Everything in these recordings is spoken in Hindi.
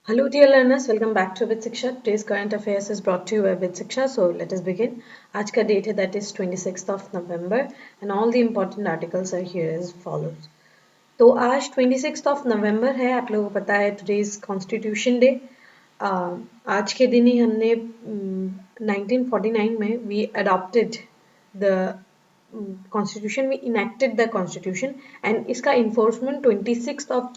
Hello dear learners, welcome back to Vid Shiksha. Today's current affairs is brought to you by Vid Shiksha. So let us begin. आज का date है that is 26th of November and all the important articles are here as follows. तो आज 26th of November है, आप लोगों को पता है today's Constitution Day. आज के दिन ही हमने 1949 में we adopted the कॉन्स्टिट्यूशन में इनेक्टेड द कॉन्स्टिट्यूशन एंड इसका इन्फोर्समेंट 26 ऑफ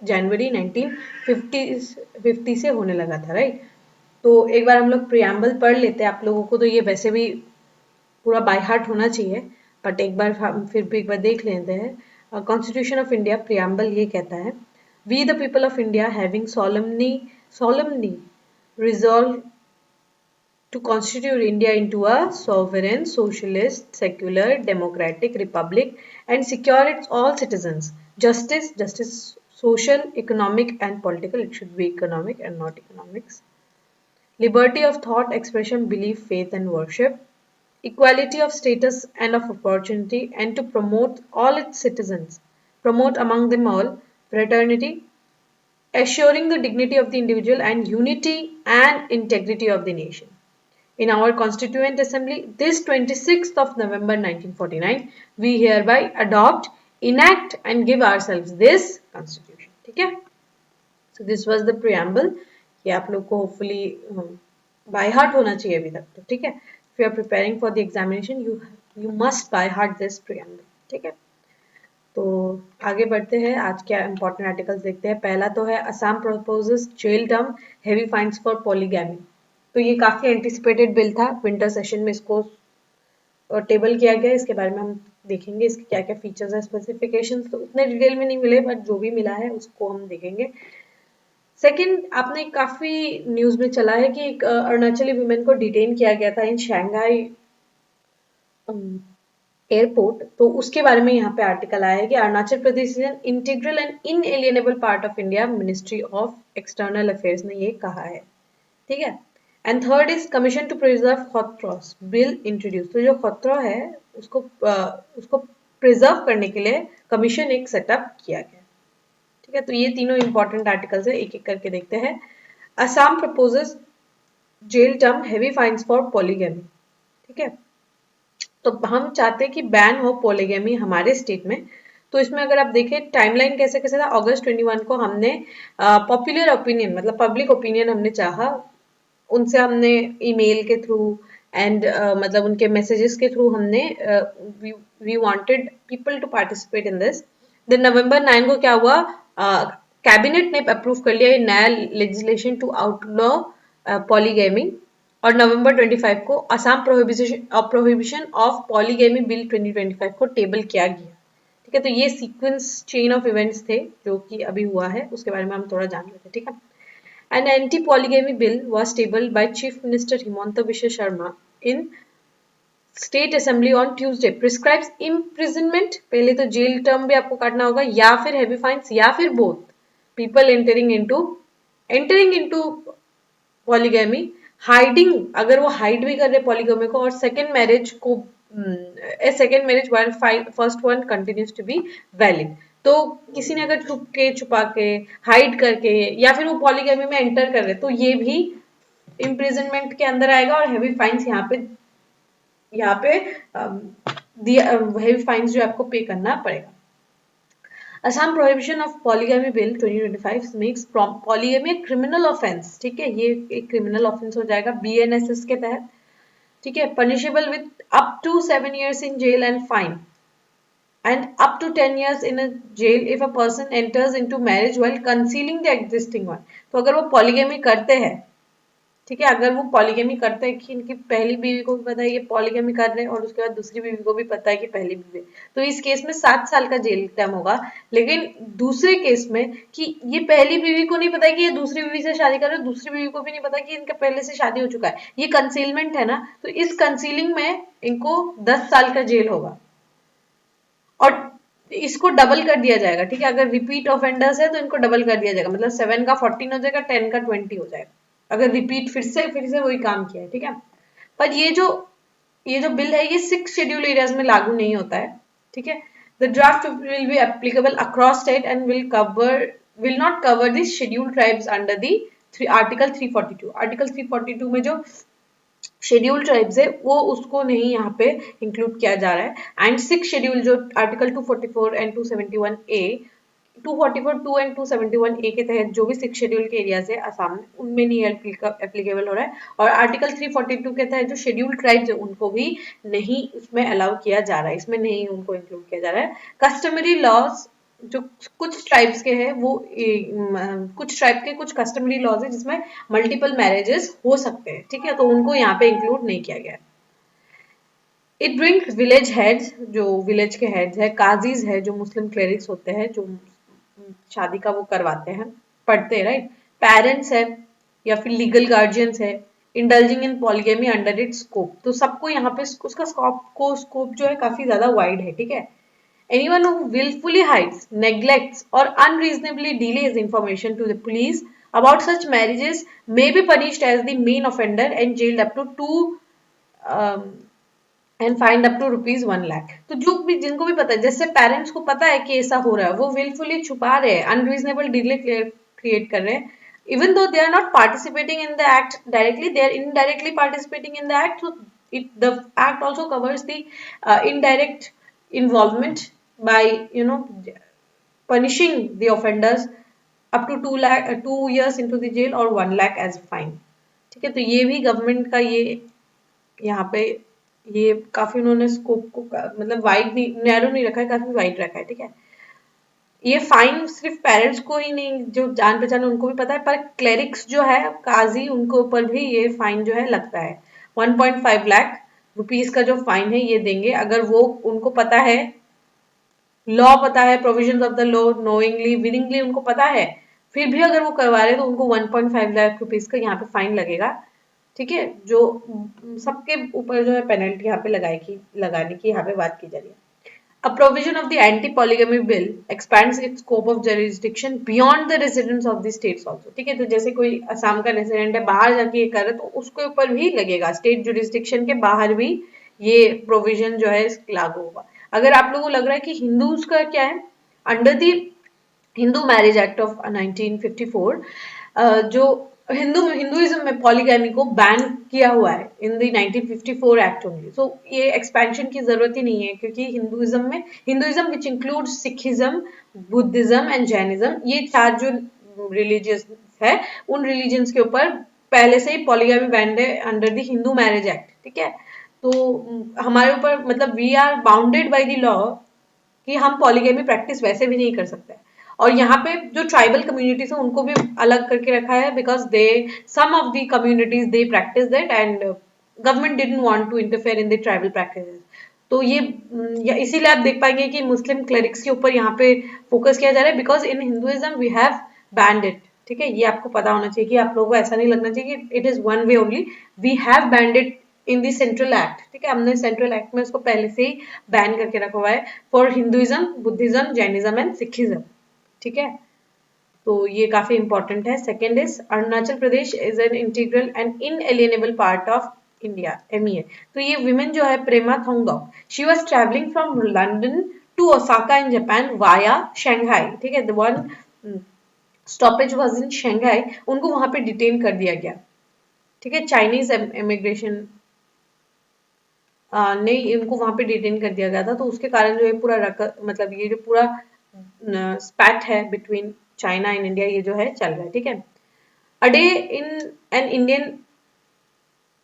जनवरी 1950 से होने लगा था, राइट। तो एक बार हम लोग प्रियम्बल पढ़ लेते हैं, आप लोगों को तो ये वैसे भी पूरा बाय हार्ट होना चाहिए, बट एक बार हम फिर भी एक बार देख लेते हैं। कॉन्स्टिट्यूशन ऑफ इंडिया प्रियम्बल ये कहता है, we the people of India having solemnly resolved to constitute India into a sovereign, socialist, secular, democratic republic and secure its all citizens. Justice, social, economic and political. It should be economic and not economics. Liberty of thought, expression, belief, faith and worship. Equality of status and of opportunity and to promote all its citizens. Promote among them all fraternity, assuring the dignity of the individual and unity and integrity of the nation. In our Constituent Assembly, this 26th of November 1949, we hereby adopt, enact and give ourselves this Constitution. ठीक है? So this was the preamble. ये आप लोग को hopefully by heart होना चाहिए अभी तक तो, ठीक है? If you are preparing for the examination, you must by heart this preamble. ठीक है? तो आगे बढ़ते हैं, आज क्या इंपॉर्टेंट आर्टिकल्स देखते हैं। पहला तो है Assam proposes jail term heavy fines for polygamy. तो ये काफी एंटिसिपेटेड बिल था, विंटर सेशन में इसको टेबल किया गया, इसके बारे में हम देखेंगे इसके क्या क्या फीचर्स है, स्पेसिफिकेशंस तो उतने डिटेल में नहीं मिले, बट जो भी मिला है उसको हम देखेंगे। सेकंड, आपने काफी न्यूज में चला है कि एक अरुणाचली वुमेन को डिटेन किया गया था इन शंघाई एयरपोर्ट, तो उसके बारे में यहाँ पे आर्टिकल आया है कि Arunachal Pradesh is an integral and inalienable part of India, ministry of external affairs ने ये कहा है, ठीक है। And third is commission to preserve खतरोस बिल इंट्रोड्यूस। तो जो खतरा है उसको प्रिजर्व करने के लिए कमीशन एक सेटअप किया गया, ठीक है। तो ये तीनों इंपॉर्टेंट आर्टिकल्स है, एक एक करके देखते हैं। Assam proposes jail term heavy fines for polygamy, ठीक है। तो हम चाहते हैं कि बैन हो पॉलीगैमी हमारे स्टेट में। तो इसमें अगर आप देखें टाइमलाइन कैसे कैसे था, अगस्त 21 को हमने पॉपुलर ओपिनियन मतलब पब्लिक ओपिनियन हमने चाहा, उनसे हमने ईमेल के थ्रू एंड मतलब उनके मैसेजेस के थ्रू हमने we wanted people to participate in this. Then November 9 को क्या हुआ, कैबिनेट ने अप्रूव कर लिया ये नया लेजिस्लेशन टू आउटलॉ पॉलीगैमी, और नवंबर 25 को Assam prohibition of polygamy bill 2025 को टेबल किया गया, ठीक है। तो ये सीक्वेंस चेन ऑफ इवेंट्स थे जो कि अभी हुआ है, उसके बारे में हम थोड़ा जान लेते हैं, ठीक है। An anti-polygamy bill was tabled by Chief Minister Himanta Biswa Sharma in State Assembly on Tuesday. Prescribes imprisonment, पहले तो जेल टर्म भी आपको काटना होगा या फिर heavy fines या फिर both. People entering into polygamy, hiding अगर वो hide भी कर रहे polygamy को, और second marriage को a second marriage while first one continues to be valid. तो किसी ने अगर छुपा के हाइड करके या फिर वो पॉलीगैमी में एंटर कर रहे तो ये भी इम्प्रिजनमेंट के अंदर आएगा, और हेवी फाइन्स यहाँ पे हेवी फाइन्स जो आपको पे करना पड़ेगा। Assam prohibition of polygamy bill 2025 makes polygamy criminal offence, ठीक है। ये एक क्रिमिनल ऑफेंस हो जाएगा BNSS के तहत, ठीक है। Punishable with up to 7 years in jail and fine and up to 10 years in a jail if a person enters into marriage while concealing the existing one। तो अगर वो पॉलीगैमी करते हैं, ठीक है, अगर वो पॉलीगैमी करते हैं कि इनकी पहली बीवी को भी पता है ये पॉलीगैमी कर रहे हैं और उसके बाद दूसरी बीवी को भी पता है कि पहली बीवी, तो इस केस में 7 साल का जेल टर्म होगा। लेकिन दूसरे केस में कि ये पहली बीवी को नहीं पता है कि ये दूसरी बीवी से शादी कर रहे हैं, दूसरी बीवी को भी नहीं पता कि इनका पहले से शादी हो चुका है, ये कंसीलमेंट है ना, तो इस कंसीलिंग में इनको 10 साल का जेल होगा, और इसको डबल कर दिया जाएगा, ठीक है। अगर रिपीट ऑफेंडर्स है तो इनको डबल कर दिया जाएगा, मतलब 7 का 14 हो जाएगा, 10 का 20 हो जाएगा, अगर रिपीट फिर से वही काम किया है, ठीक है। पर ये जो बिल है ये 6 शेड्यूल एरियाज में लागू नहीं होता है, ठीक है। The draft will be applicable across state and will cover will not cover the scheduled tribes under the article 342. Article 342 में जो शेड्यूल ट्राइब्स है वो उसको नहीं यहाँ पे इंक्लूड किया जा रहा है। एंड सिक्स शेड्यूल जो आर्टिकल 244 एंड 271 ए, 244 2 एंड 271 ए के तहत जो भी सिक्स शेड्यूल के एरियाज है असम में उनमें नहीं एप्लीकेबल हो रहा है। और आर्टिकल 342 के तहत जो शेड्यूल ट्राइब्स है उनको भी नहीं इसमें अलाउ किया जा रहा है, इसमें नहीं उनको इंक्लूड किया जा रहा है। कस्टमरी लॉज जो कुछ ट्राइब्स के हैं वो कुछ ट्राइब के कुछ कस्टमरी लॉज है जिसमें मल्टीपल मैरिजेस हो सकते हैं, ठीक है, तो उनको यहाँ पे इंक्लूड नहीं किया गया। इट ब्रिंग्स विलेज हेड्स, जो विलेज के हेड्स है, काजीज है जो मुस्लिम क्लेरिक्स होते हैं जो शादी का वो करवाते हैं, पढ़ते हैं, राइट, पेरेंट्स है या फिर लीगल गार्जियंस है, indulging in polygamy under its scope. तो सबको यहाँ पे उसका स्कोप जो है काफी ज्यादा वाइड है, ठीक है। Anyone who willfully hides, neglects, or unreasonably delays information to the police about such marriages may be punished as the main offender and jailed up to um, and fined up to ₹1 lakh. तो जो भी जिनको भी पता है, जैसे पेरेंट्स को पता है कि ऐसा हो रहा है, वो willfully छुपा रहे हैं, unreasonable delay create कर रहे हैं, even though they are not participating in the act directly, they are indirectly participating in the act. So the act also covers the indirect involvement by punishing the offenders up to 2 years into the jail or 1 lakh as a fine, ठीक है। तो ये भी गवर्नमेंट का ये यहाँ पे ये काफी उन्होंने स्कोप को मतलब वाइड नहीं, नैरो नहीं रखा है, काफी वाइड रखा है, ठीक है। ये फाइन सिर्फ पेरेंट्स को ही नहीं, जो जान पहचान उनको भी पता है, पर क्लेरिक्स जो है काजी उनको ऊपर भी ये फाइन जो है लगता है। 1.5 लाख रुपीस का जो फाइन है ये देंगे अगर वो उनको पता है, लॉ पता है, provisions of the law, knowingly willingly उनको पता है, फिर भी अगर वो करवा रहे तो उनको 1.5 लाख रुपीस का यहाँ पे फाइन लगेगा, ठीक है। जो सबके ऊपर जो है पेनल्टी यहाँ पे लगाने की यहाँ पे बात की जा रही है। A provision of the anti-polygamy bill expands its scope of jurisdiction beyond the residents of the states also, ठीक है। तो जैसे कोई असम का रेसिडेंट है बाहर जाके ये करे तो उसके ऊपर भी लगेगा, स्टेट जुरिस्डिक्शन के बाहर भी ये प्रोविजन जो है लागू होगा। अगर आप लोगों को लग रहा है कि हिंदूज का क्या है, under the Hindu marriage act of 1954 जो हिंदुइज्म में पॉलीगैमी को बैन किया हुआ है इन द 1954 एक्ट ओनली। सो ये एक्सपेंशन की जरूरत ही नहीं है क्योंकि Hinduism which includes Sikhism, Buddhism and Jainism, ये चार जो रिलीजियस है उन रिलीजन्स के ऊपर पहले से ही पॉलीगैमी बैंड है under the Hindu marriage act, ठीक है। तो हमारे ऊपर मतलब we are bounded by the law कि हम पॉलीगैमी प्रैक्टिस वैसे भी नहीं कर सकते। और यहाँ पे जो ट्राइबल कम्युनिटीज है उनको भी अलग करके रखा है because they some of the communities they practice that and government didn't want to interfere in the tribal practices. तो ये इसीलिए आप देख पाएंगे कि मुस्लिम क्लेरिक्स के ऊपर यहाँ पे फोकस किया जा रहा है because in Hinduism we have banned it, ठीक है। ये आपको पता होना चाहिए कि आप लोगों को ऐसा नहीं लगना चाहिए कि it is one way only, we have banned it in the central act, ठीक है। हमने सेंट्रल एक्ट में उसको पहले से ही बैन करके रखा हुआ है for Hinduism, Buddhism, Jainism and Sikhism, ठीक है। तो ये काफी इंपॉर्टेंट है। Second is Arunachal Pradesh is an integral and inalienable part of India, MEA। तो ये विमेन जो है Prema Thongdok, she was travelling from London to Osaka in Japan via Shanghai, ठीक है। The one stoppage was in Shanghai, उनको वहां पे डिटेन कर दिया गया, ठीक है। चाइनीज इमिग्रेशन ने इनको वहां पे डिटेन कर दिया गया था, तो उसके कारण जो है पूरा मतलब ये जो पूरा स्पैट है बिटवीन चाइना एंड इंडिया ये जो है चल रहा है, ठीक है। A day in an Indian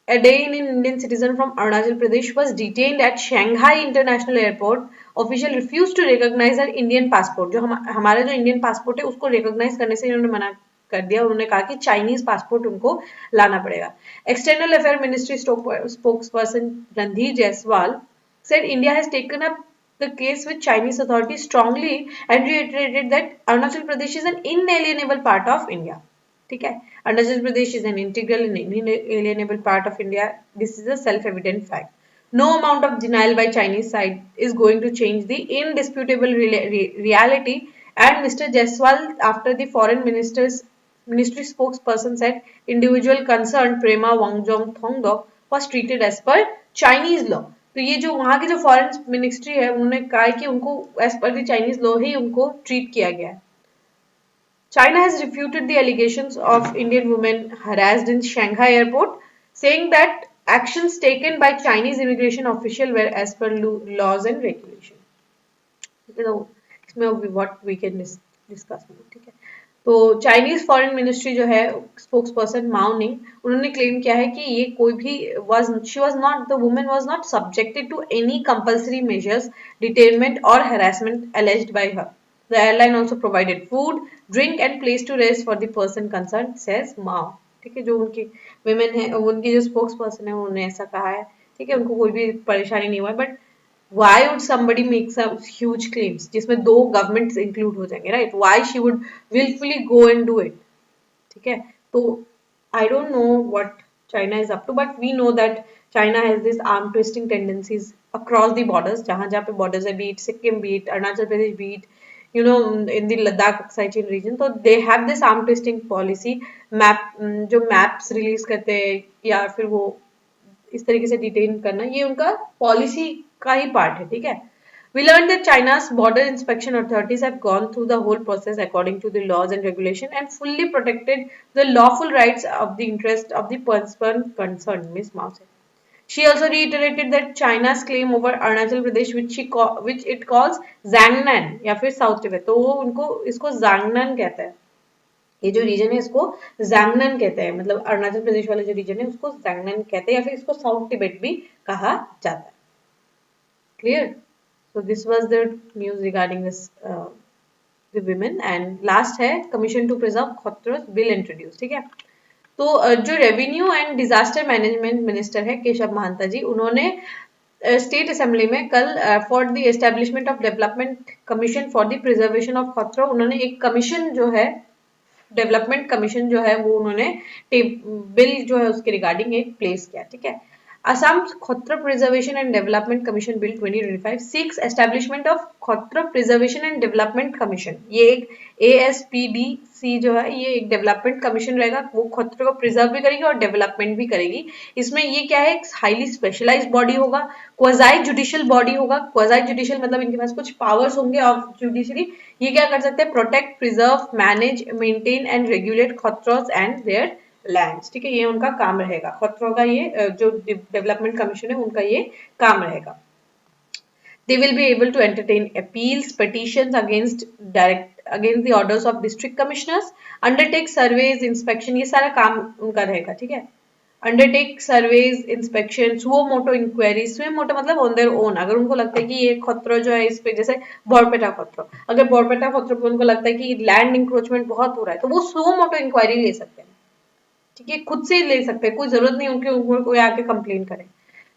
A day in an Indian citizen from Arunachal Pradesh was detained at Shanghai International Airport. Official refused to recognize her Indian passport. जो हमारा जो इंडियन पासपोर्ट है उसको रिकॉग्नाइज करने से इन्होंने मना कर दिया। उन्होंने कहा कि चाइनीज पासपोर्ट उनको लाना पड़ेगा। External affair ministry spokesperson Randhir Jaiswal said India has taken up the case with Chinese authorities strongly and reiterated that Arunachal Pradesh is an inalienable part of India. ठीक है, Arunachal Pradesh is an integral and inalienable part of India, this is a self evident fact. No amount of denial by Chinese side is going to change the indisputable reality. And Mr. Jaiswal, after the foreign ministry spokesperson said, individual concerned Prema Wangjong Thongdok was treated as per Chinese law. तो ये जो वहां की जो फॉरेन मिनिस्ट्री है उन्होंने कहा कि उनको as per the Chinese law ही उनको ट्रीट किया गया है। China has refuted the allegations of Indian women harassed in Shanghai airport, saying that actions taken by Chinese immigration officials were as per laws and regulations. इसमें व्हाट वी कैन डिस्कस, ठीक है। तो चाइनीज फॉरेन मिनिस्ट्री जो है, स्पोक्स पर्सन माओ निंग, उन्होंने क्लेम किया है कि ये कोई भी she was not, the woman was not subjected to any compulsory measures, detainment और harassment alleged by her. The airline also provided food, drink and place to rest for the person concerned, says Mao. ठीक है, जो उनकी women है, उनकी जो स्पोक्स पर्सन है, उन्होंने ऐसा कहा है। ठीक है, उनको कोई भी परेशानी नहीं हुआ है, but why would somebody make some huge claims जिसमें दो गवर्नमेंट्स इंक्लूड हो जाएंगे, right? why she would willfully go and do it? ठीक है, तो I don't know what China is up to, but we know that China has this arm twisting tendencies across the borders, जहाँ जहाँ पे borders है, be it Sikkim, be it Arunachal Pradesh, be it in the Ladakh Oxygen region, so they have this arm twisting policy, map जो maps release करते हैं या फिर वो इस तरीके से डिटेन करना, ये उनका पॉलिसी का ही पार्ट है, ठीक है। We learned that China's border inspection authorities have gone through the whole process according to the laws and regulation and fully protected the lawful rights of the interest of the person concerned, Ms. Mao said. She also reiterated that China's claim over Arunachal Pradesh, which it calls Zangnan या फिर South Tibet, तो वो उनको इसको Zangnan कहता है। ये जो रीजन है इसको जैंगनन कहते हैं, मतलब अरुणाचल प्रदेश वाला जो रीजन है उसको जैंगनन कहते हैं, या फिर इसको साउथ तिब्बत भी कहा जाता है। Clear? So this was the news regarding this the women. And last है कमीशन टू प्रिजर्व खतरों बिल इंट्रोड्यूस, ठीक है। तो जो revenue and disaster management minister है केशव महांता जी, उन्होंने स्टेट असेंबली में कल for the establishment of development commission for the preservation of खतरों, उन्होंने एक कमीशन जो है, डेवलपमेंट कमीशन जो है, वो उन्होंने बिल जो है उसके रिगार्डिंग एक प्लेस किया, ठीक है। Assam Khatra Preservation and Development Commission Bill 2025 seeks establishment of Khatra Preservation and Development Commission. ये एक ASPDC जो है, ये एक डेवलपमेंट कमीशन रहेगा, वो खतरे को प्रिजर्व भी करेगी और डेवलपमेंट भी करेगी। इसमें ये क्या है, एक हाईली स्पेशलाइज्ड बॉडी होगा, क्वाजाई जुडिशियल बॉडी होगा। क्वाजाई जुडिशियल मतलब इनके पास कुछ पावर्स होंगे ऑफ जुडिशरी। ये क्या कर सकते हैं, protect, preserve, manage, maintain and regulate खतरों एंड देयर लैंड्स, ठीक है। ये उनका काम रहेगा, खतरों का ये जो डेवलपमेंट कमीशन है उनका ये काम रहेगा। They will be able to entertain appeals, petitions against the orders of district commissioners, undertake surveys, inspection, ये सारा काम उनका रहेगा, ठीक है। Undertake surveys, inspection, suo moto inquiries, suo moto मतलब on their own, अगर उनको लगता है कि ये खतरा जो है इस पे, जैसे बोरपेटा खतरा, अगर बोरपेटा खतरा पे उनको लगता है कि लैंड इंक्रोचमेंट बहुत हो रहा है, तो वो suo moto इंक्वायरी ले सकते हैं, ठीक है, खुद से ले सकते हैं, कोई जरूरत नहीं उनके ऊपर कोई आके कंप्लेन करे,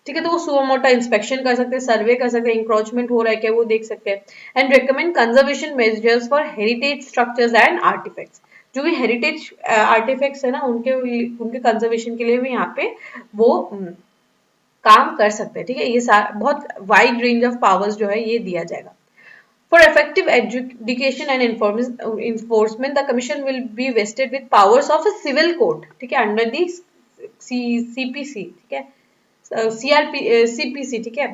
ठीक है। तो वो सुओ मोटा इंस्पेक्शन कर सकते हैं, सर्वे कर सकते हैं, इंक्रोचमेंट हो रहा है क्या वो देख सकते हैं। And recommend conservation measures for heritage structures and artefacts, जो भी हेरिटेज आर्टिफैक्ट्स है ना, उनके कंजर्वेशन के लिए भी यहाँ पे वो काम कर सकते हैं, ठीक है। ये बहुत वाइड रेंज ऑफ पावर्स जो है ये दिया जाएगा। For effective education and enforcement, the commission will be vested with powers of a civil court, ठीक है, under the CPC, ठीक है, CPC, ठीक है,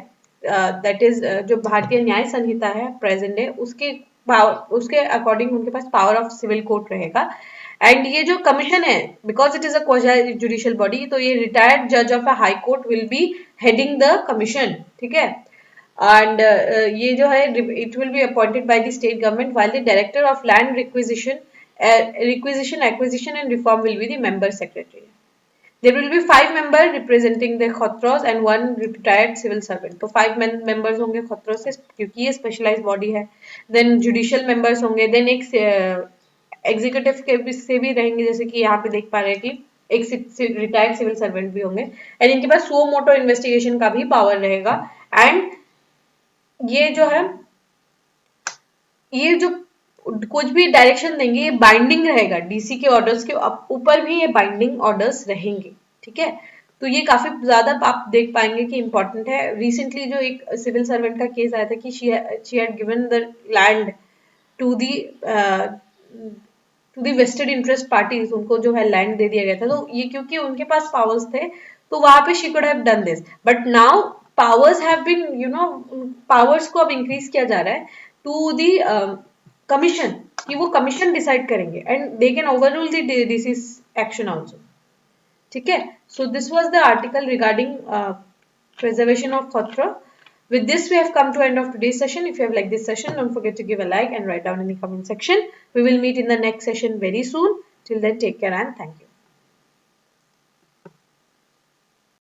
that is जो भारतीय न्याय संहिता है प्रेजेंट है, उसके अकॉर्डिंग उनके पास पावर ऑफ सिविल कोर्ट रहेगा। एंड ये जो कमीशन है, because it is a quasi judicial body, तो ये रिटायर्ड जज of a high court will be heading the commission, ठीक है। And ये जो है, it will be appointed by the state government, while the director of land requisition, acquisition and reform will be the member secretary. There will be 5 members representing the खतरों and 1 retired civil servant. तो 5 members होंगे खतरों से, क्योंकि ये specialized body है। Then judicial members होंगे, then एक executive के से भी रहेंगे, जैसे कि यहाँ पे देख पा रहे हैं कि एक रिटायर्ड सिविल सर्वेंट भी होंगे। एंड इनके पास suo moto इन्वेस्टिगेशन का भी पावर रहेगा। एंड ये जो है, ये जो कुछ भी डायरेक्शन देंगे ये बाइंडिंग रहेगा, डीसी के ऑर्डर्स के ऊपर भी ये बाइंडिंग ऑर्डर्स रहेंगे, ठीक है। तो ये काफी ज्यादा आप देख पाएंगे कि इंपॉर्टेंट है। रिसेंटली जो एक सिविल सर्वेंट का केस आया था कि she had given the land to the vested interest parties, उनको जो है लैंड दे दिया गया था। तो ये क्योंकि उनके पास पावर्स थे, तो वहां पे she could have done this, but now powers have been, powers को अब इंक्रीज किया जा रहा है टू दी कमीशन, कि वो कमीशन डिसाइड करेंगे and they can overrule the DC action also. ठीक है. So this was the article regarding preservation of Khatra. With this, we have come to end of today's session. If you have liked this session, don't forget to give a like and write down in the comment section. We will meet in the next session very soon. Till then, take care and thank you.